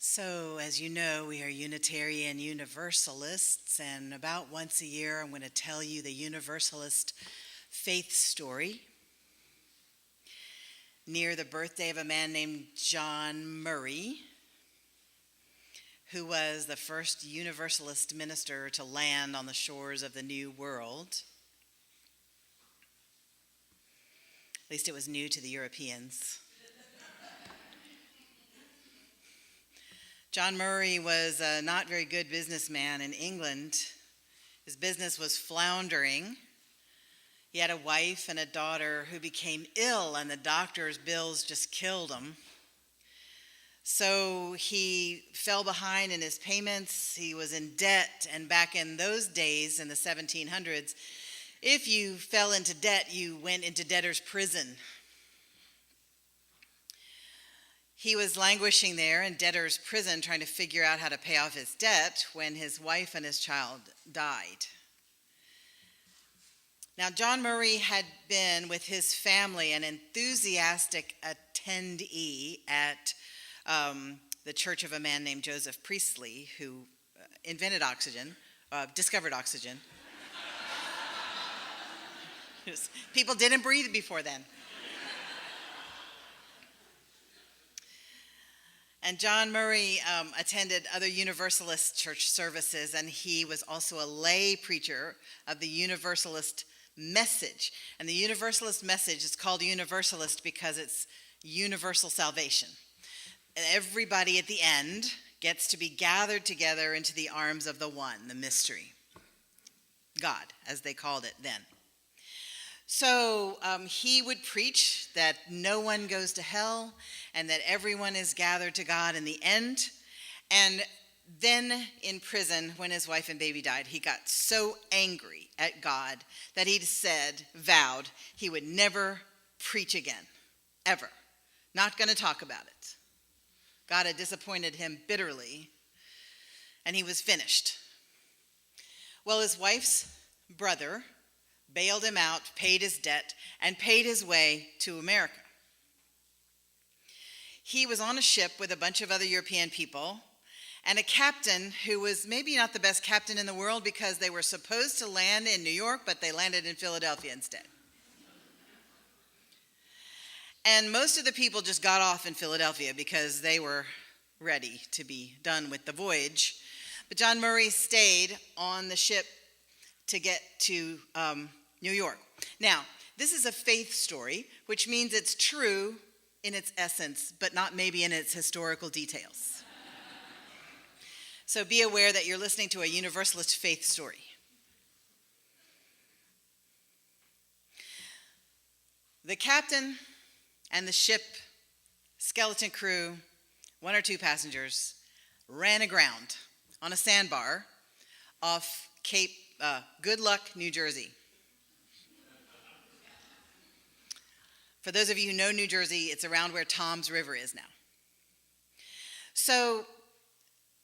So, as you know, we are Unitarian Universalists, and about once a year I'm going to tell you the Universalist faith story. Near the birthday of a man named John Murray, who was the first Universalist minister to land on the shores of the New World. At least it was new to the Europeans. John Murray was a not very good businessman in England. His business was floundering. He had a wife and a daughter who became ill, and the doctor's bills just killed him. So he fell behind in his payments. He was in debt, and back in those days, in the 1700s, if you fell into debt, you went into debtor's prison. He was languishing there in debtor's prison trying to figure out how to pay off his debt when his wife and his child died. Now, John Murray had been with his family an enthusiastic attendee at the church of a man named Joseph Priestley, who discovered oxygen. People didn't breathe before then. And John Murray attended other Universalist church services, and he was also a lay preacher of the Universalist message. And the Universalist message is called Universalist because it's universal salvation. And everybody at the end gets to be gathered together into the arms of the one, the mystery. God, as they called it then. So he would preach that no one goes to hell and that everyone is gathered to God in the end. And then in prison, when his wife and baby died, he got so angry at God that he vowed he would never preach again, ever. Not going to talk about it. God had disappointed him bitterly, and he was finished. Well, his wife's brother bailed him out, paid his debt, and paid his way to America. He was on a ship with a bunch of other European people and a captain who was maybe not the best captain in the world because they were supposed to land in New York, but they landed in Philadelphia instead. And most of the people just got off in Philadelphia because they were ready to be done with the voyage. But John Murray stayed on the ship to get to New York. Now, this is a faith story, which means it's true in its essence, but not maybe in its historical details. So be aware that you're listening to a Universalist faith story. The captain and the ship, skeleton crew, one or two passengers, ran aground on a sandbar off Cape Good Luck, New Jersey. For those of you who know New Jersey, it's around where Tom's River is now. So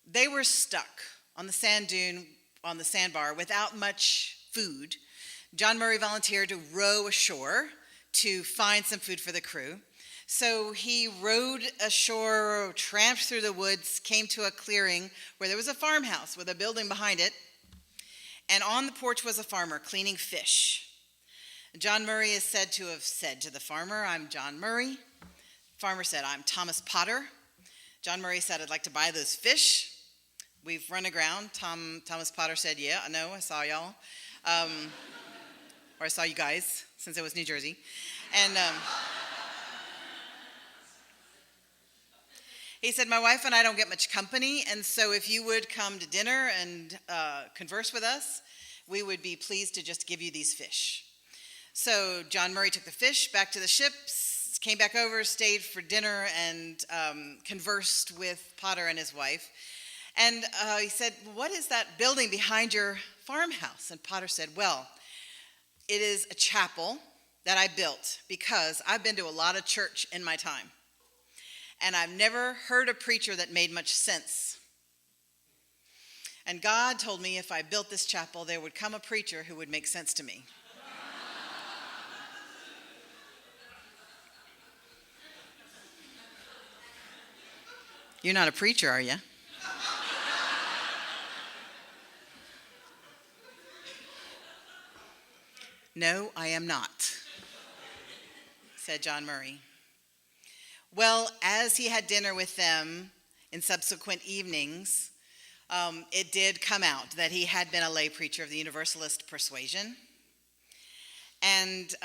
they were stuck on the sand dune, on the sandbar, without much food. John Murray volunteered to row ashore to find some food for the crew. So he rowed ashore, tramped through the woods, came to a clearing where there was a farmhouse with a building behind it. And on the porch was a farmer cleaning fish. John Murray is said to have said to the farmer, "I'm John Murray." The farmer said, "I'm Thomas Potter." John Murray said, "I'd like to buy those fish. We've run aground." Thomas Potter said, "Yeah, I know, I saw y'all." Or I saw you guys, since it was New Jersey. And he said, "My wife and I don't get much company, and so if you would come to dinner and converse with us, we would be pleased to just give you these fish." So John Murray took the fish back to the ship, came back over, stayed for dinner, and conversed with Potter and his wife. And he said, "What is that building behind your farmhouse?" And Potter said, "Well, it is a chapel that I built because I've been to a lot of church in my time. And I've never heard a preacher that made much sense. And God told me if I built this chapel, there would come a preacher who would make sense to me." You're not a preacher, are you? No, I am not, said John Murray. Well, as he had dinner with them in subsequent evenings, it did come out that he had been a lay preacher of the Universalist persuasion. And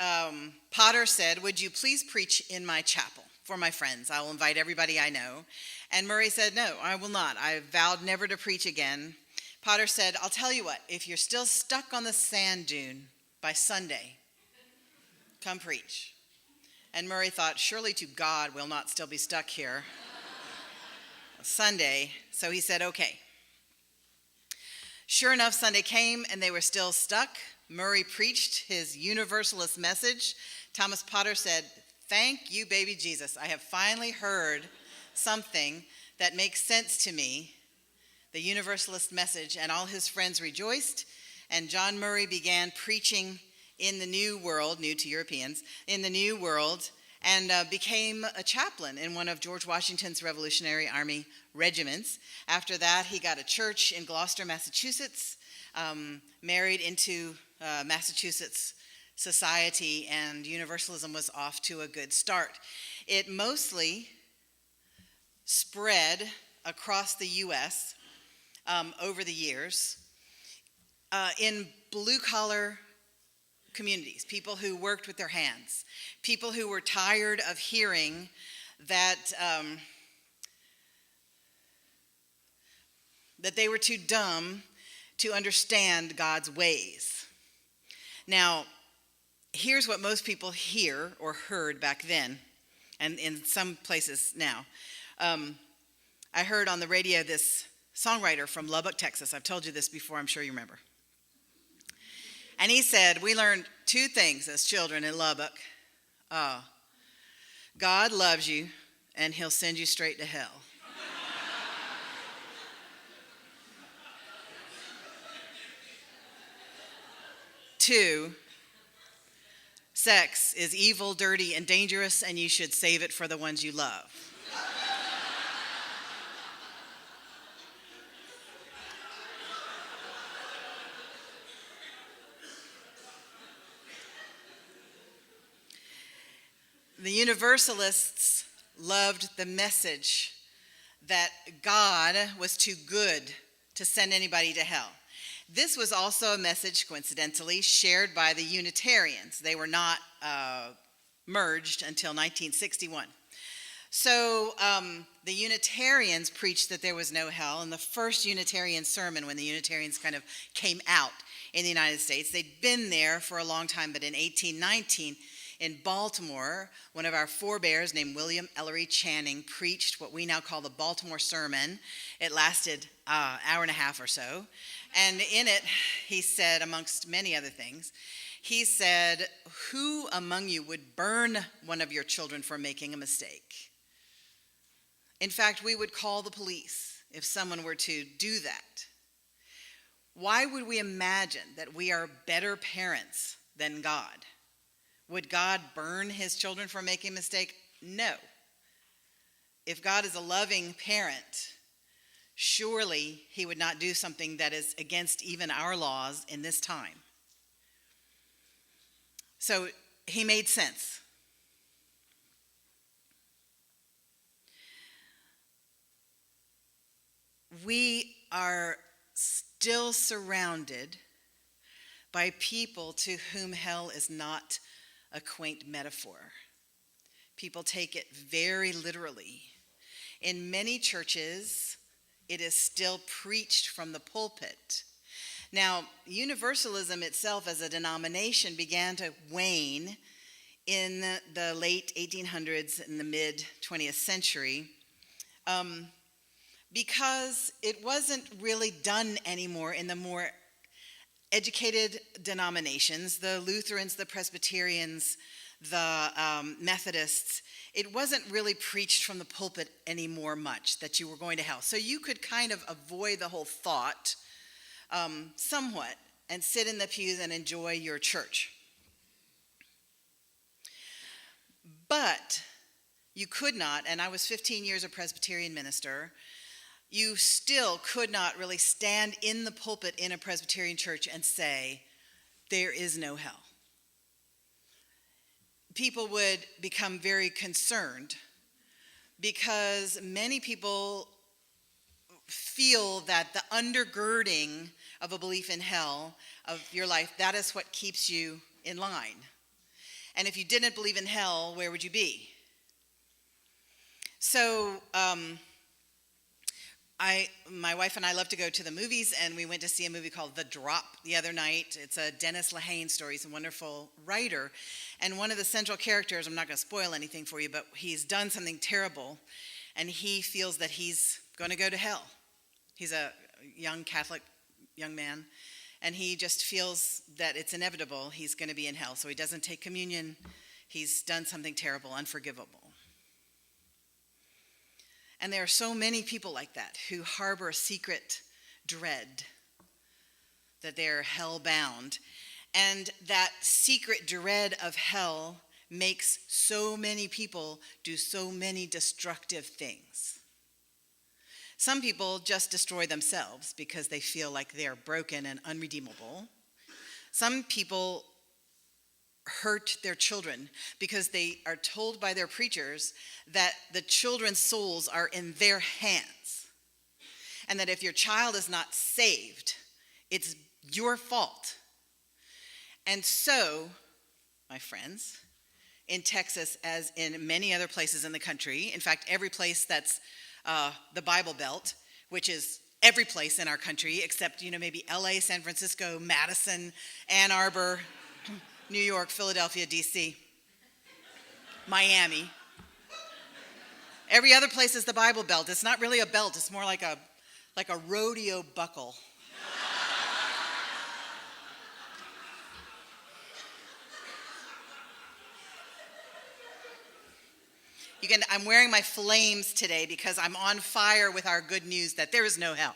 Potter said, "Would you please preach in my chapel for my friends? I will invite everybody I know." And Murray said, "No, I will not. I vowed never to preach again." Potter said, "I'll tell you what, if you're still stuck on the sand dune by Sunday, come preach." And Murray thought, surely to God we'll not still be stuck here Sunday. So he said, okay. Sure enough, Sunday came and they were still stuck. Murray preached his Universalist message. Thomas Potter said, "Thank you, baby Jesus. I have finally heard something that makes sense to me," the Universalist message. And all his friends rejoiced. And John Murray began preaching in the New World, new to Europeans, in the New World, and became a chaplain in one of George Washington's Revolutionary Army regiments. After that, he got a church in Gloucester, Massachusetts, married into Massachusetts society, and Universalism was off to a good start. It mostly spread across the U.S. Over the years in blue-collar communities, people who worked with their hands, people who were tired of hearing that that they were too dumb to understand God's ways. Now, here's what most people hear or heard back then, and in some places now. I heard on the radio this songwriter from Lubbock, Texas. I've told you this before, I'm sure you remember. And he said, "We learned two things as children in Lubbock. God loves you, and he'll send you straight to hell. Two, sex is evil, dirty, and dangerous, and you should save it for the ones you love." The Universalists loved the message that God was too good to send anybody to hell. This was also a message, coincidentally, shared by the Unitarians. They were not merged until 1961. So the Unitarians preached that there was no hell. And the first Unitarian sermon, when the Unitarians kind of came out in the United States, they'd been there for a long time, but in 1819, in Baltimore, one of our forebears named William Ellery Channing preached what we now call the Baltimore Sermon. It lasted an hour and a half or so. And in it, he said, amongst many other things, he said, "Who among you would burn one of your children for making a mistake? In fact, we would call the police if someone were to do that. Why would we imagine that we are better parents than God? Would God burn his children for making a mistake? No. If God is a loving parent, surely he would not do something that is against even our laws in this time." So he made sense. We are still surrounded by people to whom hell is not a quaint metaphor. People take it very literally. In many churches, it is still preached from the pulpit. Now, Universalism itself as a denomination began to wane in the late 1800s and the mid 20th century because it wasn't really done anymore in the more educated denominations, the Lutherans, the Presbyterians, the Methodists. It wasn't really preached from the pulpit anymore much that you were going to hell. So you could kind of avoid the whole thought somewhat and sit in the pews and enjoy your church. But you could not, and I was 15 years a Presbyterian minister, you still could not really stand in the pulpit in a Presbyterian church and say, there is no hell. People would become very concerned because many people feel that the undergirding of a belief in hell of your life, that is what keeps you in line. And if you didn't believe in hell, where would you be? So my wife and I love to go to the movies, and we went to see a movie called The Drop the other night. It's a Dennis Lehane story. He's a wonderful writer. And one of the central characters, I'm not going to spoil anything for you, but he's done something terrible, and he feels that he's going to go to hell. He's a young Catholic young man, and he just feels that it's inevitable he's going to be in hell. So he doesn't take communion. He's done something terrible, unforgivable. And there are so many people like that who harbor a secret dread that they're hell-bound. And that secret dread of hell makes so many people do so many destructive things. Some people just destroy themselves because they feel like they're broken and unredeemable. Some people hurt their children because they are told by their preachers that the children's souls are in their hands, and that if your child is not saved, it's your fault. And so, my friends, in Texas, as in many other places in the country, in fact, every place that's the Bible Belt, which is every place in our country except, maybe LA, San Francisco, Madison, Ann Arbor, New York, Philadelphia, D.C., Miami. Every other place is the Bible Belt. It's not really a belt. It's more like a rodeo buckle. I'm wearing my flames today because I'm on fire with our good news that there is no hell.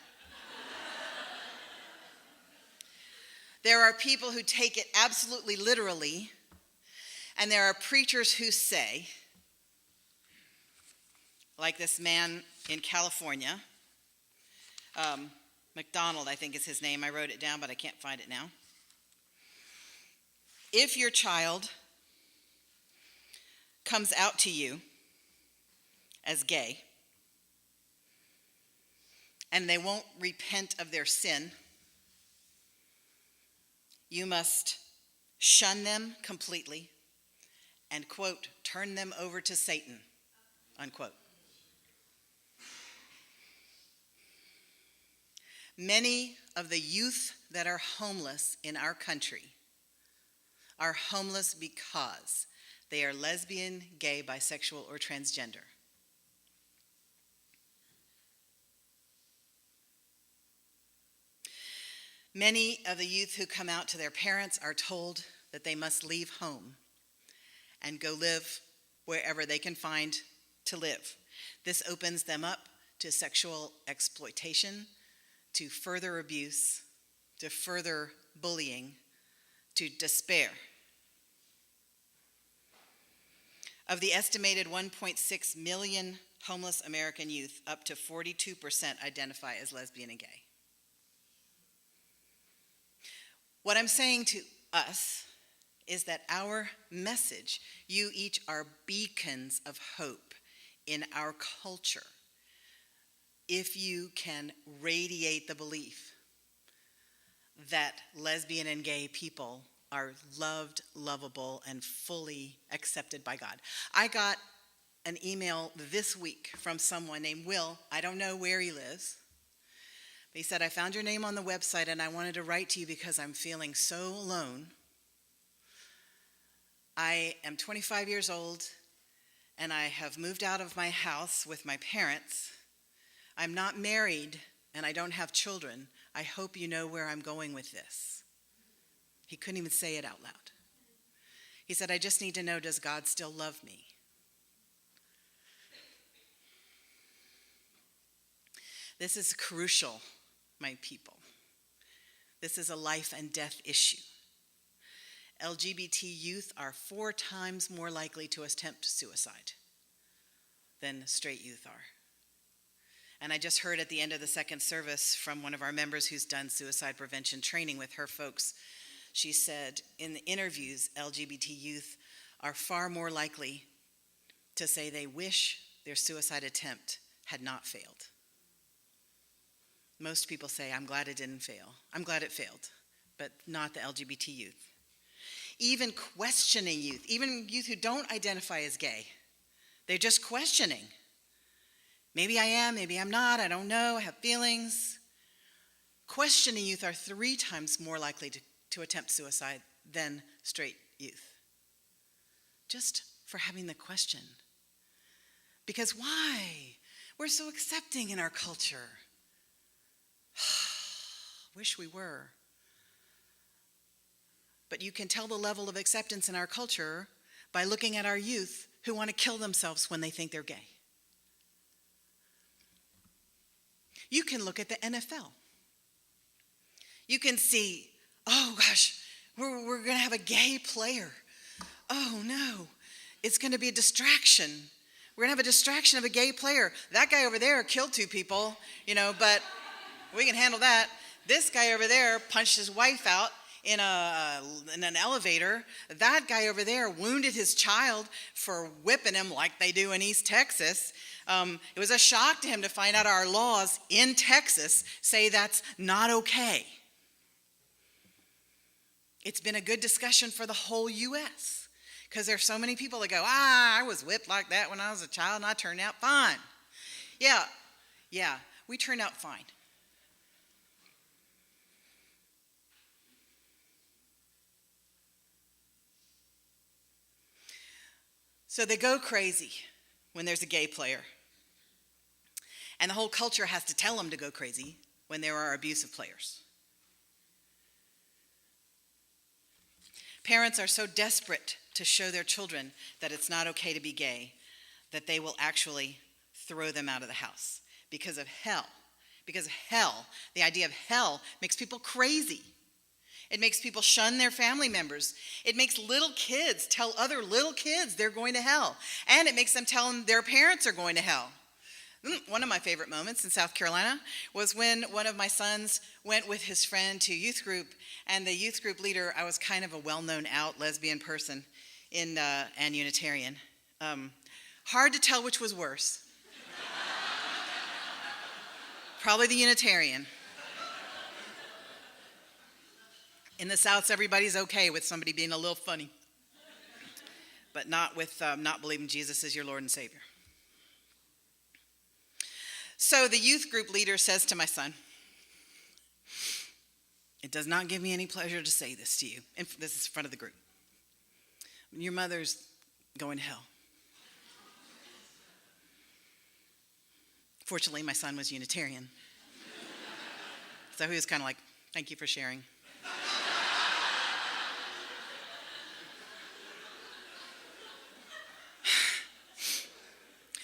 There are people who take it absolutely literally, and there are preachers who say, like this man in California, McDonald, I think is his name. I wrote it down, but I can't find it now. If your child comes out to you as gay, and they won't repent of their sin, you must shun them completely and, quote, turn them over to Satan, unquote. Many of the youth that are homeless in our country are homeless because they are lesbian, gay, bisexual, or transgender. Many of the youth who come out to their parents are told that they must leave home and go live wherever they can find to live. This opens them up to sexual exploitation, to further abuse, to further bullying, to despair. Of the estimated 1.6 million homeless American youth, up to 42% identify as lesbian and gay. What I'm saying to us is that our message, you each are beacons of hope in our culture. If you can radiate the belief that lesbian and gay people are loved, lovable, and fully accepted by God. I got an email this week from someone named Will. I don't know where he lives. He said, I found your name on the website and I wanted to write to you because I'm feeling so alone. I am 25 years old and I have moved out of my house with my parents. I'm not married and I don't have children. I hope you know where I'm going with this. He couldn't even say it out loud. He said, I just need to know, does God still love me? This is crucial, my people. This is a life and death issue. LGBT youth are 4 times more likely to attempt suicide. than straight youth are. And I just heard at the end of the second service from one of our members who's done suicide prevention training with her folks. She said in the interviews, LGBT youth are far more likely to say they wish their suicide attempt had not failed. Most people say, I'm glad it didn't fail. I'm glad it failed, but not the LGBT youth. Even questioning youth, even youth who don't identify as gay, they're just questioning. Maybe I am, maybe I'm not, I don't know, I have feelings. Questioning youth are 3 times more likely to attempt suicide than straight youth. Just for having the question. Because why? We're so accepting in our culture. Wish we were. But you can tell the level of acceptance in our culture by looking at our youth who want to kill themselves when they think they're gay. You can look at the NFL. You can see, oh gosh, we're going to have a gay player. Oh no, it's going to be a distraction. We're going to have a distraction of a gay player. That guy over there killed 2 people, but we can handle that. This guy over there punched his wife out in an elevator. That guy over there wounded his child for whipping him like they do in East Texas. It was a shock to him to find out our laws in Texas say that's not okay. It's been a good discussion for the whole U.S. because there's so many people that go, I was whipped like that when I was a child and I turned out fine. Yeah, we turned out fine. So they go crazy when there's a gay player. And the whole culture has to tell them to go crazy when there are abusive players. Parents are so desperate to show their children that it's not okay to be gay that they will actually throw them out of the house because of hell. Because of hell, the idea of hell makes people crazy. It makes people shun their family members. It makes little kids tell other little kids they're going to hell. And it makes them tell them their parents are going to hell. One of my favorite moments in South Carolina was when one of my sons went with his friend to youth group. And the youth group leader, I was kind of a well-known out lesbian person and Unitarian. Hard to tell which was worse. Probably the Unitarian. In the South, everybody's okay with somebody being a little funny, but not with not believing Jesus is your Lord and Savior. So the youth group leader says to my son, it does not give me any pleasure to say this to you. And this is in front of the group. Your mother's going to hell. Fortunately, my son was Unitarian. So he was kind of like, thank you for sharing.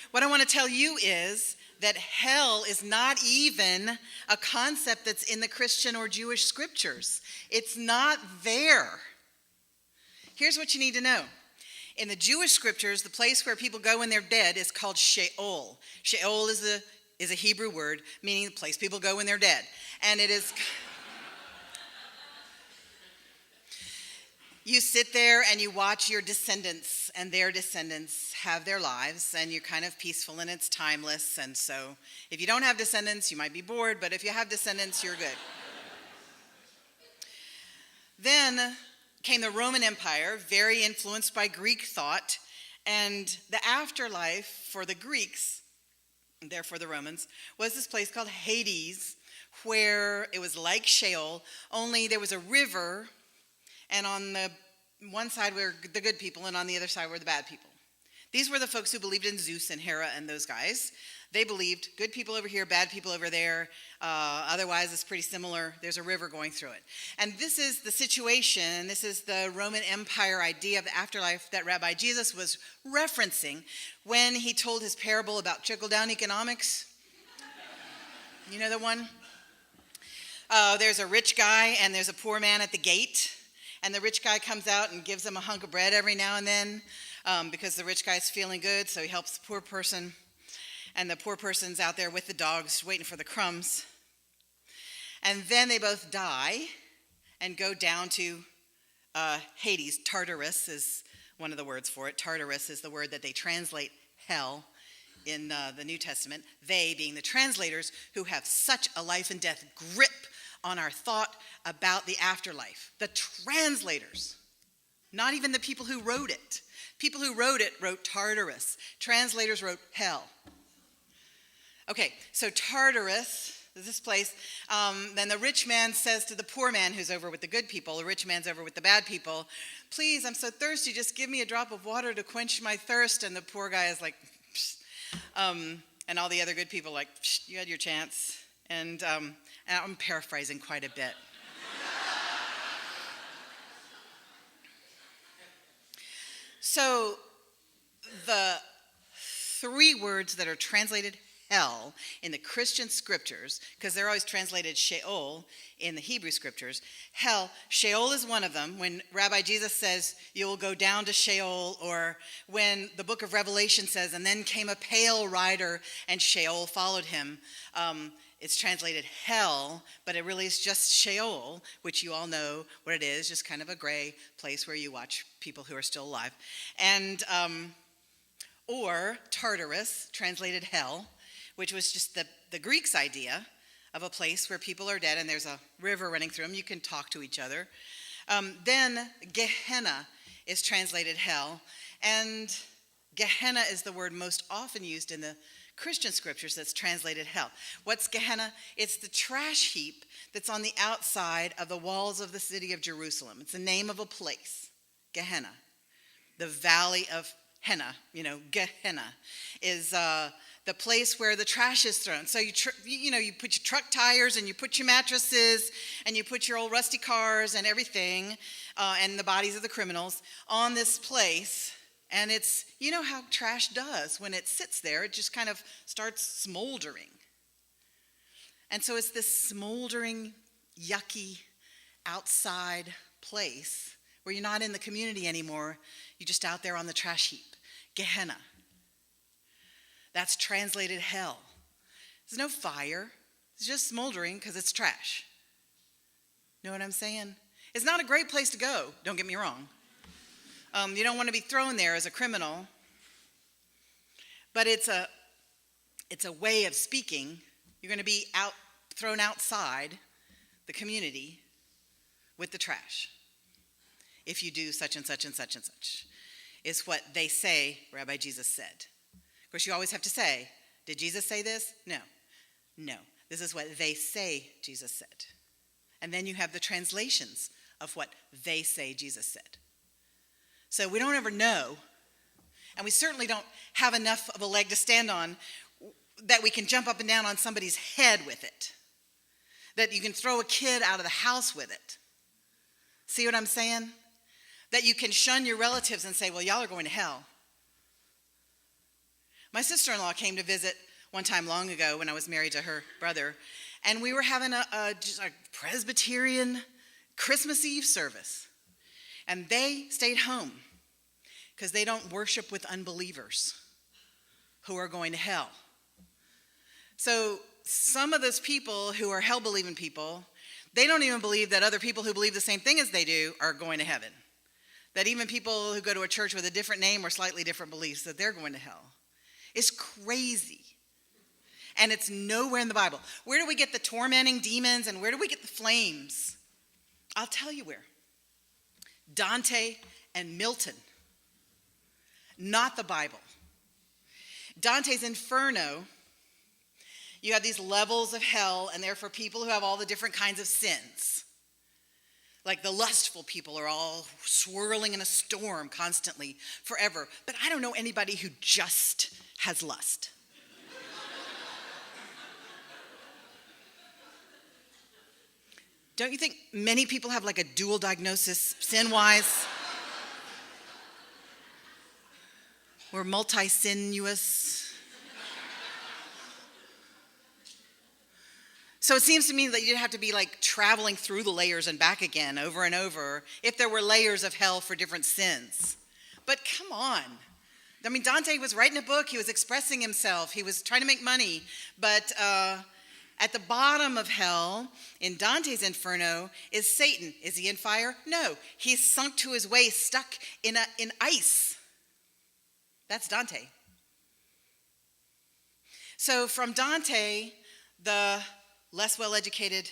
What I want to tell you is that hell is not even a concept that's in the Christian or Jewish scriptures. It's not there. Here's what you need to know. In the Jewish scriptures, the place where people go when they're dead is called Sheol. Sheol is a Hebrew word meaning the place people go when they're dead. And it is... You sit there and you watch your descendants and their descendants have their lives, and you're kind of peaceful and it's timeless. And so if you don't have descendants, you might be bored, but if you have descendants, you're good. Then came the Roman Empire, very influenced by Greek thought, and the afterlife for the Greeks, and therefore the Romans, was this place called Hades, where it was like Sheol, only there was a river. And on the one side were the good people, and on the other side were the bad people. These were the folks who believed in Zeus and Hera and those guys. They believed good people over here, bad people over there. Otherwise, it's pretty similar. There's a river going through it. And this is the situation. This is the Roman Empire idea of the afterlife that Rabbi Jesus was referencing when he told his parable about trickle-down economics. You know the one? There's a rich guy and there's a poor man at the gate. And the rich guy comes out and gives them a hunk of bread every now and then because the rich guy's feeling good, so he helps the poor person and the poor person's out there with the dogs waiting for the crumbs. And then they both die and go down to Hades. Tartarus is one of the words for it. Tartarus is the word that they translate hell in the New Testament. They being the translators who have such a life and death grip on our thought about the afterlife. The translators, not even the people who wrote it. People who wrote it wrote Tartarus. Translators wrote hell. Okay, so Tartarus is this place. Then the rich man says to the poor man who's over with the good people, the rich man's over with the bad people, please, I'm so thirsty, just give me a drop of water to quench my thirst. And the poor guy is like, and all the other good people are like, you had your chance. And I'm paraphrasing quite a bit. So the three words that are translated hell in the Christian scriptures, because they're always translated Sheol in the Hebrew scriptures, hell, Sheol is one of them. When Rabbi Jesus says, you will go down to Sheol, or when the book of Revelation says, and then came a pale rider and Sheol followed him, it's translated hell, but it really is just Sheol, which you all know what it is, just kind of a gray place where you watch people who are still alive. And, or Tartarus, translated hell, which was just the Greeks' idea of a place where people are dead and there's a river running through them. You can talk to each other. Then Gehenna is translated hell. And Gehenna is the word most often used in the Christian scriptures that's translated hell. What's Gehenna? It's the trash heap that's on the outside of the walls of the city of Jerusalem. It's the name of a place, Gehenna. The valley of Henna, Gehenna is the place where the trash is thrown. So you put your truck tires and you put your mattresses and you put your old rusty cars and everything and the bodies of the criminals on this place. And it's, you know how trash does. When it sits there, it just kind of starts smoldering. And so it's this smoldering, yucky, outside place where you're not in the community anymore. You're just out there on the trash heap. Gehenna. That's translated hell. There's no fire. It's just smoldering because it's trash. Know what I'm saying? It's not a great place to go, don't get me wrong. You don't want to be thrown there as a criminal. But it's a way of speaking. You're going to be thrown outside the community with the trash if you do such and such and such and such. Is what they say Rabbi Jesus said. Of course, you always have to say, did Jesus say this? No. This is what they say Jesus said. And then you have the translations of what they say Jesus said. So we don't ever know, and we certainly don't have enough of a leg to stand on that we can jump up and down on somebody's head with it, that you can throw a kid out of the house with it. See what I'm saying? That you can shun your relatives and say, well, y'all are going to hell. My sister-in-law came to visit one time long ago when I was married to her brother, and we were having a Presbyterian Christmas Eve service. And they stayed home because they don't worship with unbelievers who are going to hell. So some of those people who are hell-believing people, they don't even believe that other people who believe the same thing as they do are going to heaven. That even people who go to a church with a different name or slightly different beliefs, that they're going to hell. It's crazy. And it's nowhere in the Bible. Where do we get the tormenting demons and where do we get the flames? I'll tell you where. Dante and Milton, not the Bible. Dante's Inferno, you have these levels of hell, and they're for people who have all the different kinds of sins. Like the lustful people are all swirling in a storm constantly, forever. But I don't know anybody who just has lust. Don't you think many people have like a dual diagnosis sin-wise? We're multi-sinuous. So it seems to me that you'd have to be like traveling through the layers and back again over and over if there were layers of hell for different sins. But come on, I mean, Dante was writing a book. He was expressing himself. He was trying to make money. But at the bottom of hell, in Dante's Inferno, is Satan. Is he in fire? No. He's sunk to his waist, stuck in ice. That's Dante. So from Dante, the less well-educated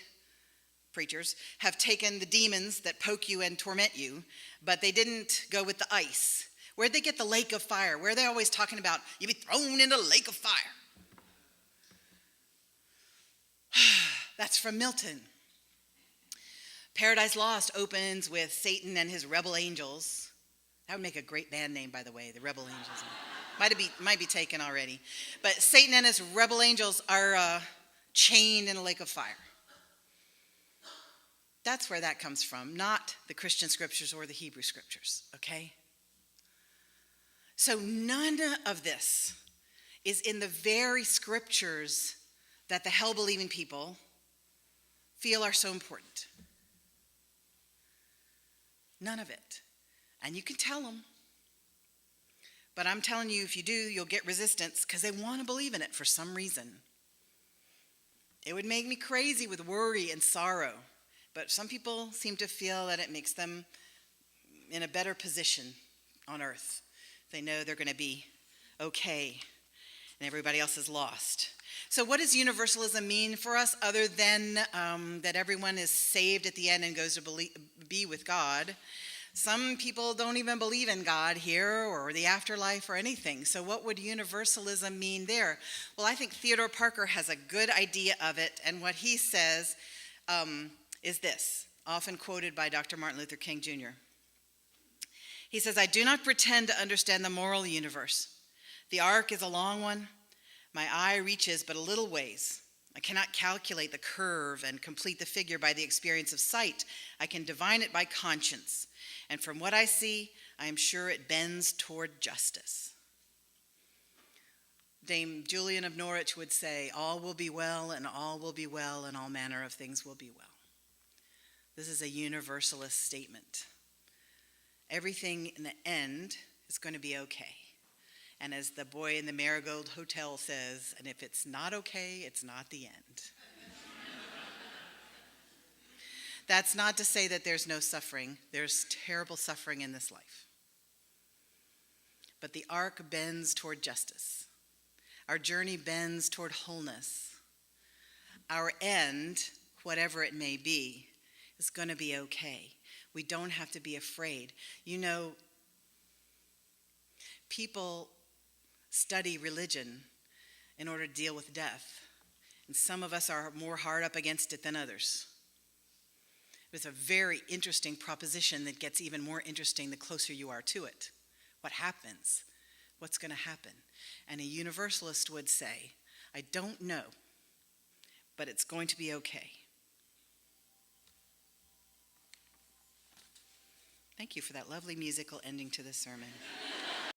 preachers have taken the demons that poke you and torment you, but they didn't go with the ice. Where'd they get the lake of fire? Where are they always talking about, you'll be thrown into the lake of fire? That's from Milton. Paradise Lost opens with Satan and his rebel angels. That would make a great band name, by the way, the Rebel Angels. Might be taken already. But Satan and his rebel angels are chained in a lake of fire. That's where that comes from, not the Christian scriptures or the Hebrew scriptures, okay? So none of this is in the very scriptures that the hell-believing people feel are so important. None of it. And you can tell them. But I'm telling you, if you do, you'll get resistance because they want to believe in it for some reason. It would make me crazy with worry and sorrow. But some people seem to feel that it makes them in a better position on earth. They know they're going to be okay and everybody else is lost. So what does universalism mean for us other than that everyone is saved at the end and goes to be with God? Some people don't even believe in God here or the afterlife or anything. So what would universalism mean there? Well, I think Theodore Parker has a good idea of it. And what he says is this, often quoted by Dr. Martin Luther King Jr. He says, I do not pretend to understand the moral universe. The arc is a long one. My eye reaches but a little ways. I cannot calculate the curve and complete the figure by the experience of sight. I can divine it by conscience. And from what I see, I am sure it bends toward justice. Dame Julian of Norwich would say, all will be well, and all will be well, and all manner of things will be well. This is a universalist statement. Everything in the end is going to be okay. And as the boy in the Marigold Hotel says, and if it's not okay, it's not the end. That's not to say that there's no suffering. There's terrible suffering in this life. But the arc bends toward justice. Our journey bends toward wholeness. Our end, whatever it may be, is going to be okay. We don't have to be afraid. You know, people study religion in order to deal with death. And some of us are more hard up against it than others. It's a very interesting proposition that gets even more interesting the closer you are to it. What happens? What's going to happen? And a universalist would say, I don't know, but it's going to be okay. Thank you for that lovely musical ending to this sermon.